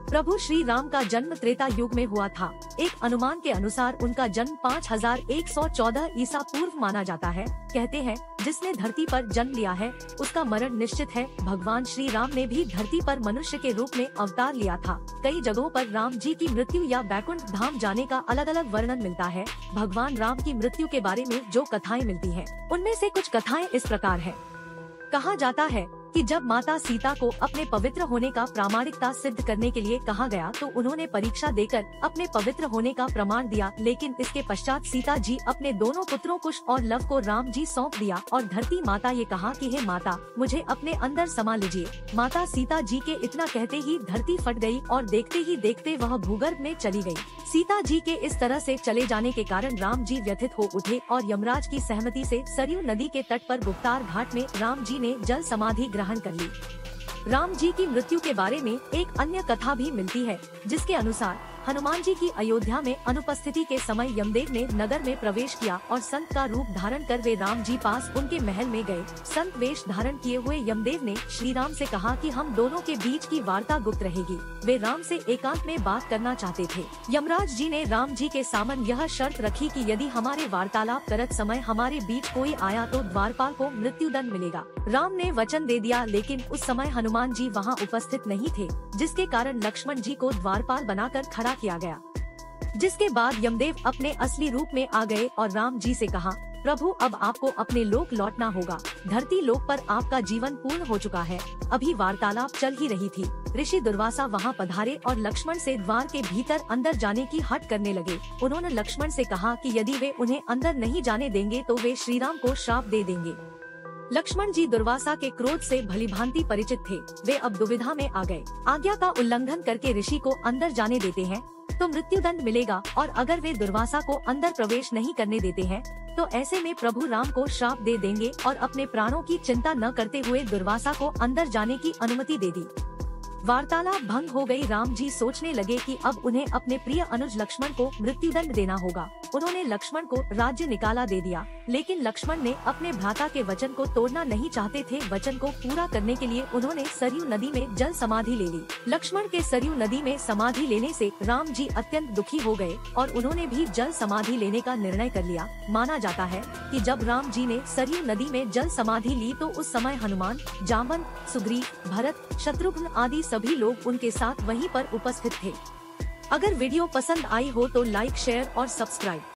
प्रभु श्री राम का जन्म त्रेता युग में हुआ था। एक अनुमान के अनुसार उनका जन्म 5114 ईसा पूर्व माना जाता है। कहते हैं जिसने धरती पर जन्म लिया है उसका मरण निश्चित है। भगवान श्री राम ने भी धरती पर मनुष्य के रूप में अवतार लिया था। कई जगहों पर राम जी की मृत्यु या बैकुंठ धाम जाने का अलग अलग वर्णन मिलता है। भगवान राम की मृत्यु के बारे में जो कथाएं मिलती हैं, उनमें से कुछ कथाएं इस प्रकार है। कहा जाता है कि जब माता सीता को अपने पवित्र होने का प्रामाणिकता सिद्ध करने के लिए कहा गया तो उन्होंने परीक्षा देकर अपने पवित्र होने का प्रमाण दिया, लेकिन इसके पश्चात सीता जी अपने दोनों पुत्रों कुश और लव को राम जी सौंप दिया और धरती माता ये कहा कि हे माता मुझे अपने अंदर समा लीजिए। माता सीता जी के इतना कहते ही धरती फट गई और देखते ही देखते वह भूगर्भ में चली गई। सीता जी के इस तरह से चले जाने के कारण राम जी व्यथित हो उठे और यमराज की सहमति से सरयू नदी के तट पर गुप्तार घाट में राम जी ने जल समाधि ग्रहण कर ली। राम जी की मृत्यु के बारे में एक अन्य कथा भी मिलती है, जिसके अनुसार हनुमान जी की अयोध्या में अनुपस्थिति के समय यमदेव ने नगर में प्रवेश किया और संत का रूप धारण कर वे राम जी पास उनके महल में गए। संत वेश धारण किए हुए यमदेव ने श्री राम से कहा कि हम दोनों के बीच की वार्ता गुप्त रहेगी। वे राम से एकांत में बात करना चाहते थे। यमराज जी ने राम जी के सामने यह शर्त रखी कि यदि हमारे वार्तालाप करत समय हमारे बीच कोई आया तो द्वारपाल को मृत्युदंड मिलेगा। राम ने वचन दे दिया, लेकिन उस समय हनुमान जी वहाँ उपस्थित नहीं थे, जिसके कारण लक्ष्मण जी को द्वारपाल बनाकर खड़ा किया गया। जिसके बाद यमदेव अपने असली रूप में आ गए और राम जी से कहा, प्रभु अब आपको अपने लोक लौटना होगा। धरती लोक पर आपका जीवन पूर्ण हो चुका है। अभी वार्तालाप चल ही रही थी। ऋषि दुर्वासा वहां पधारे और लक्ष्मण से द्वार के भीतर अंदर जाने की हट करने लगे। उन्होंने लक्ष्मण से कहा कि यदि वे उन्हें अंदर नहीं जाने देंगे तो वे श्री राम को श्राप दे देंगे। लक्ष्मण जी दुर्वासा के क्रोध से भलीभांति परिचित थे। वे अब दुविधा में आ गए। आज्ञा का उल्लंघन करके ऋषि को अंदर जाने देते हैं तो मृत्युदंड मिलेगा, और अगर वे दुर्वासा को अंदर प्रवेश नहीं करने देते हैं तो ऐसे में प्रभु राम को श्राप दे देंगे और अपने प्राणों की चिंता न करते हुए दुर्वासा को अंदर जाने की अनुमति दे दी। वार्तालाप भंग हो गई। राम जी सोचने लगे कि अब उन्हें अपने प्रिय अनुज लक्ष्मण को मृत्युदंड देना होगा। उन्होंने लक्ष्मण को राज्य निकाला दे दिया, लेकिन लक्ष्मण ने अपने भ्राता के वचन को तोड़ना नहीं चाहते थे। वचन को पूरा करने के लिए उन्होंने सरयू नदी में जल समाधि ले ली। लक्ष्मण के सरयू नदी में समाधि लेने से राम जी अत्यंत दुखी हो गए और उन्होंने भी जल समाधि लेने का निर्णय कर लिया। माना जाता है कि जब राम जी ने सरयू नदी में जल समाधि ली तो उस समय हनुमान, जामवंत, सुग्रीव, भरत, शत्रुघ्न आदि सभी लोग उनके साथ वहीं पर उपस्थित थे। अगर वीडियो पसंद आई हो तो लाइक, शेयर और सब्सक्राइब।